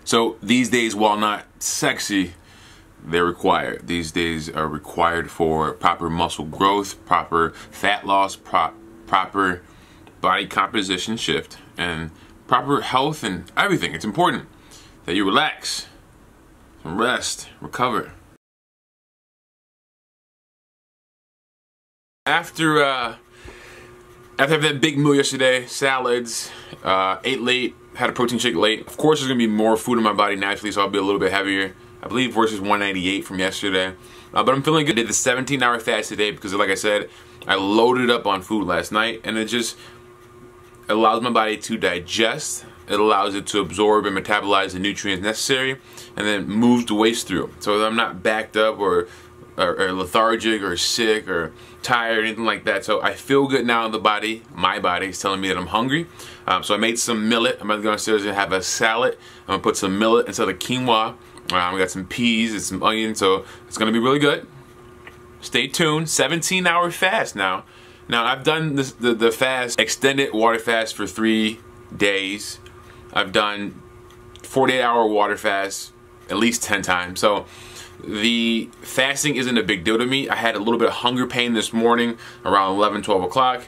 So these days, while not sexy, they're required. These days are required for proper muscle growth, proper fat loss, proper body composition shift, and proper health and everything. It's important that you relax, rest, recover. After having that big meal yesterday, salads, ate late, had a protein shake late. Of course, there's gonna be more food in my body naturally, so I'll be a little bit heavier. I believe versus 198 from yesterday. But I'm feeling good. I did the 17-hour fast today because, like I said, I loaded up on food last night, and it just allows my body to digest. It allows it to absorb and metabolize the nutrients necessary, and then moves the waste through. So I'm not backed up or lethargic or sick or tired or anything like that. So I feel good now in the body. My body is telling me that I'm hungry. So I made some millet. I'm gonna go downstairs and have a salad. I'm gonna put some millet instead of quinoa. We got some peas and some onions, so it's gonna be really good. Stay tuned. 17-hour fast now. Now I've done this, the fast, extended water fast for 3 days. I've done 48-hour water fast at least 10 times. So the fasting isn't a big deal to me. I had a little bit of hunger pain this morning around 11, 12 o'clock.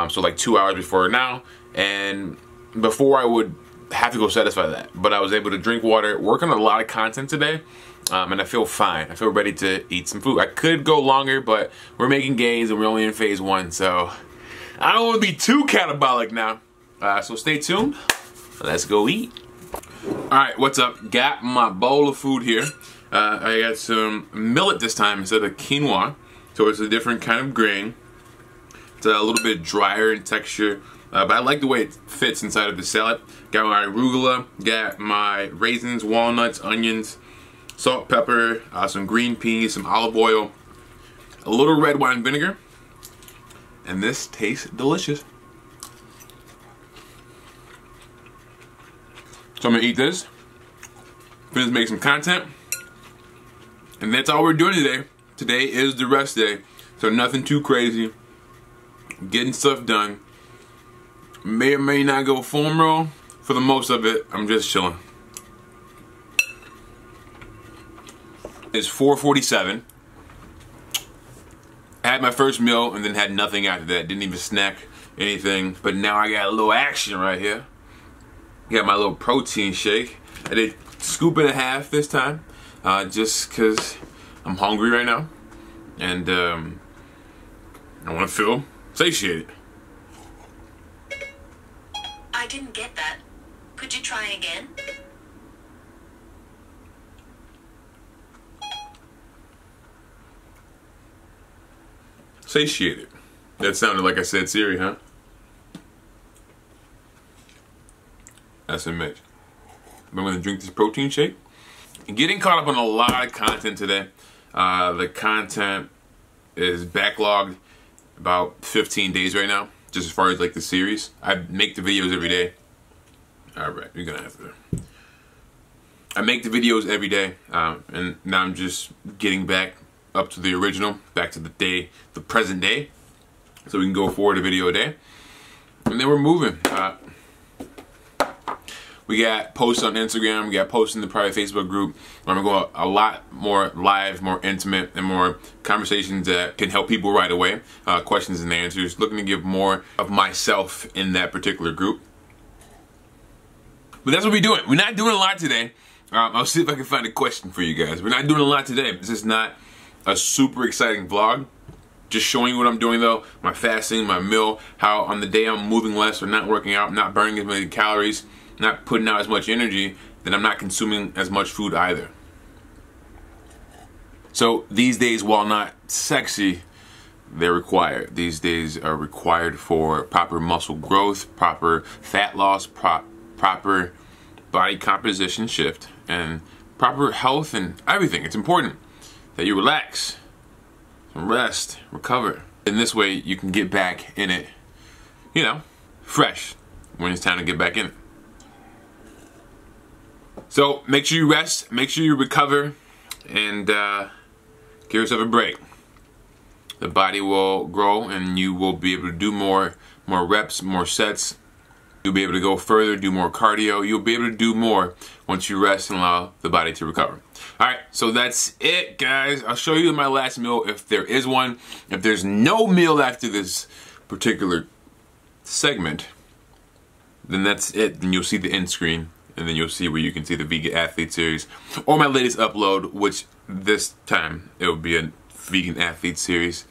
So like 2 hours before now. And before I would have to go satisfy that. But I was able to drink water, work on a lot of content today. And I feel fine. I feel ready to eat some food. I could go longer, but we're making gains and we're only in phase 1. So I don't want to be too catabolic now. So stay tuned. Let's go eat. Alright, what's up? Got my bowl of food here. I got some millet this time instead of quinoa. So it's a different kind of grain. It's a little bit drier in texture. But I like the way it fits inside of the salad. Got my arugula, got my raisins, walnuts, onions, salt, pepper, some green peas, some olive oil, a little red wine vinegar, and this tastes delicious. So I'm gonna eat this, finish making some content, and that's all we're doing today. Today is the rest day, so nothing too crazy. Getting stuff done. May or may not go foam roll. For the most of it, I'm just chilling. It's 4:47. I had my first meal and then had nothing after that. Didn't even snack anything. But now I got a little action right here. Got my little protein shake. I did scoop and a half this time, just because I'm hungry right now, and I want to feel satiated. I didn't get that. Could you try again? Satiated. That sounded like I said Siri, huh? That's amazing. I'm going to drink this protein shake. Getting caught up on a lot of content today. The content is backlogged about 15 days right now, just as far as like the series. I make the videos every day. Alright, you're going to have to. I make the videos every day, and now I'm just getting back up to the original, back to the present day, so we can go forward a video a day. And then we're moving. We got posts on Instagram, we got posts in the private Facebook group. I'm gonna go a lot more live, more intimate, and more conversations that can help people right away. Questions and answers. Looking to give more of myself in that particular group. But that's what we're doing. We're not doing a lot today. I'll see if I can find a question for you guys. We're not doing a lot today. This is not a super exciting vlog. Just showing you what I'm doing though. My fasting, my meal, how on the day I'm moving less or not working out, not burning as many calories, not putting out as much energy, then I'm not consuming as much food either. So these days, while not sexy, they're required. These days are required for proper muscle growth, proper fat loss, proper body composition shift, and proper health and everything. It's important that you relax, rest, recover. In this way, you can get back in it, you know, fresh when it's time to get back in it. So make sure you rest, make sure you recover, and give yourself a break. The body will grow and you will be able to do more reps, more sets, You'll be able to go further, do more cardio. You'll be able to do more once you rest and allow the body to recover. All right, so that's it, guys. I'll show you my last meal if there is one. If there's no meal after this particular segment, then that's it. Then you'll see the end screen, and then you'll see where you can see the Vegan Athlete series or my latest upload, which this time it will be a Vegan Athlete series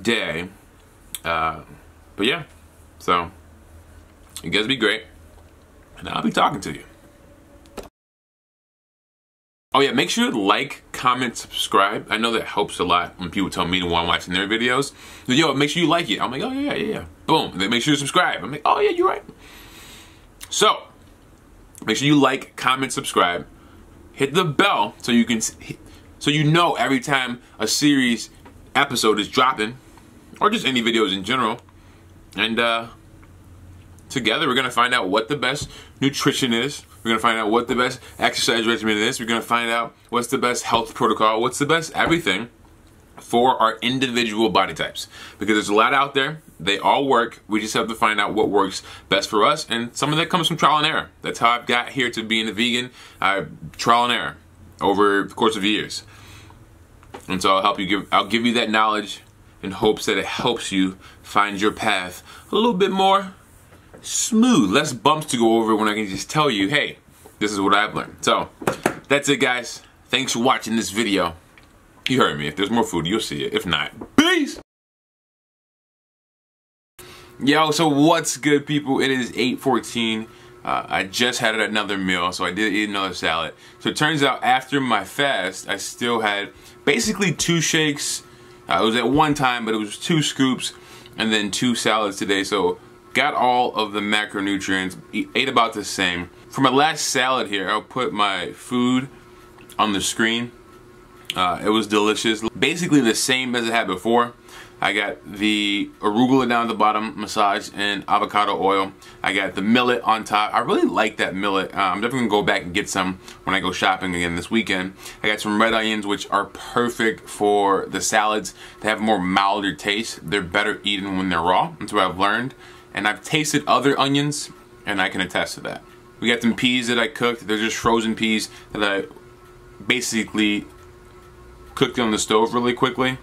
day. But yeah, so you guys be great, and I'll be talking to you. Oh yeah, make sure to like, comment, subscribe. I know that helps a lot when people tell me to want watching their videos. Yo, make sure you like it. I'm like, oh yeah. Boom. They make sure to subscribe. I'm like, oh yeah, you're right. So, make sure you like, comment, subscribe. Hit the bell so you can, so you know every time a series episode is dropping, or just any videos in general. And together we're gonna find out what the best nutrition is. We're gonna find out what the best exercise regimen is. We're gonna find out what's the best health protocol, what's the best everything for our individual body types. Because there's a lot out there, they all work. We just have to find out what works best for us, and some of that comes from trial and error. That's how I've got here to being a vegan, trial and error over the course of years. And so I'll give you that knowledge in hopes that it helps you find your path a little bit more smooth, less bumps to go over when I can just tell you, hey, this is what I've learned. So that's it, guys. Thanks for watching this video. You heard me. If there's more food, you'll see it. If not, peace. Yo, so what's good, people? It is 8:14. I just had another meal, so I did eat another salad. So it turns out after my fast, I still had basically 2 shakes. It was at one time, but it was 2 scoops and then 2 salads today. So got all of the macronutrients, ate about the same. For my last salad here, I'll put my food on the screen. It was delicious. Basically the same as I had before. I got the arugula down at the bottom, massaged in avocado oil. I got the millet on top. I really like that millet. I'm definitely gonna go back and get some when I go shopping again this weekend. I got some red onions, which are perfect for the salads. They have a more milder taste. They're better eaten when they're raw. That's what I've learned. And I've tasted other onions, and I can attest to that. We got some peas that I cooked. They're just frozen peas that I basically cooked on the stove really quickly.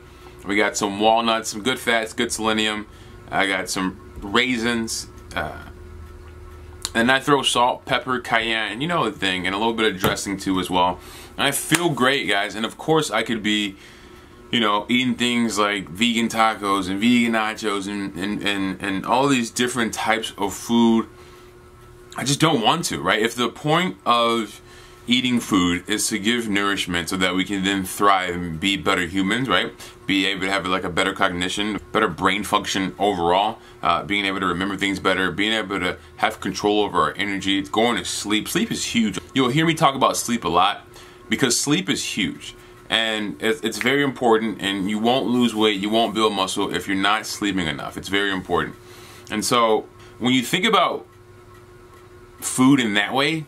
We got some walnuts, some good fats, good selenium. I got some raisins. And I throw salt, pepper, cayenne, you know the thing, and a little bit of dressing too as well. And I feel great, guys. And of course I could be, you know, eating things like vegan tacos and vegan nachos and all these different types of food. I just don't want to, right? If the point of eating food is to give nourishment so that we can then thrive and be better humans, right? Be able to have like a better cognition, better brain function overall, being able to remember things better, being able to have control over our energy, going to sleep. Sleep is huge. You'll hear me talk about sleep a lot because sleep is huge. And it's very important, and you won't lose weight, you won't build muscle if you're not sleeping enough. It's very important. And so when you think about food in that way,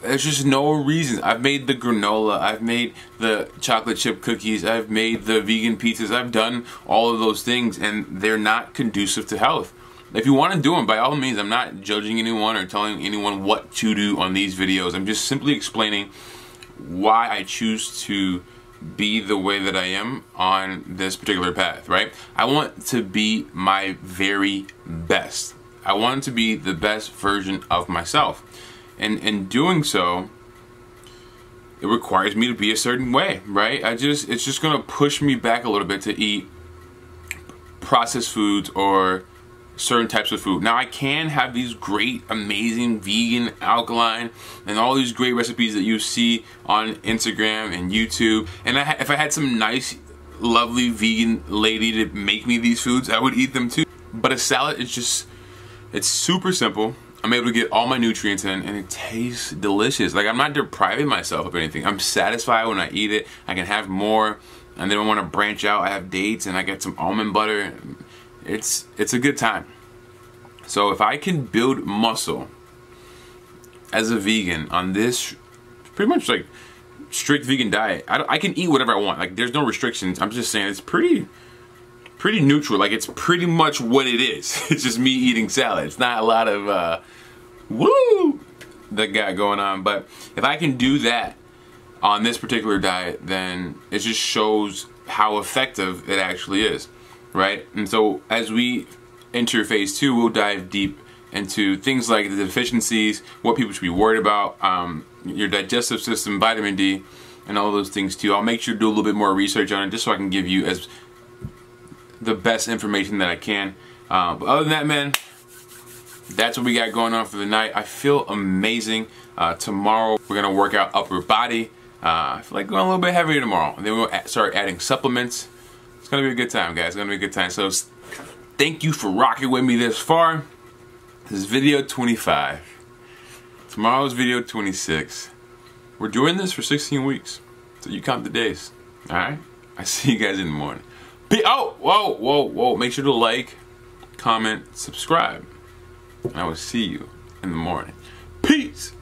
there's just no reason. I've made the granola, I've made the chocolate chip cookies, I've made the vegan pizzas, I've done all of those things, and they're not conducive to health. If you want to do them, by all means, I'm not judging anyone or telling anyone what to do on these videos. I'm just simply explaining why I choose to be the way that I am on this particular path, right? I want to be my very best. I want to be the best version of myself. And in doing so, it requires me to be a certain way, right? It's just gonna push me back a little bit to eat processed foods or certain types of food. Now I can have these great, amazing vegan, alkaline, and all these great recipes that you see on Instagram and YouTube. And if I had some nice, lovely vegan lady to make me these foods, I would eat them too. But a salad is just, it's super simple. I'm able to get all my nutrients in, and it tastes delicious. Like, I'm not depriving myself of anything. I'm satisfied when I eat it. I can have more, and then I want to branch out. I have dates, and I get some almond butter. It's a good time. So if I can build muscle as a vegan on this pretty much like strict vegan diet, I can eat whatever I want. Like, there's no restrictions. I'm just saying it's pretty neutral. Like, it's pretty much what it is. It's just me eating salad. It's not a lot of woo, that got going on. But if I can do that on this particular diet, then it just shows how effective it actually is, right? And so as we enter phase 2, we'll dive deep into things like the deficiencies, what people should be worried about, your digestive system, vitamin D, and all those things too. I'll make sure to do a little bit more research on it just so I can give you as the best information that I can. But other than that, man, that's what we got going on for the night. I feel amazing. Tomorrow we're gonna work out upper body. I feel like going a little bit heavier tomorrow, and then we'll start adding supplements. It's gonna be a good time, guys. It's gonna be a good time. So thank you for rocking with me this far. This is video 25. Tomorrow's video 26. We're doing this for 16 weeks, so you count the days. All right. I see you guys in the morning. Oh, whoa. Make sure to like, comment, subscribe. And I will see you in the morning. Peace.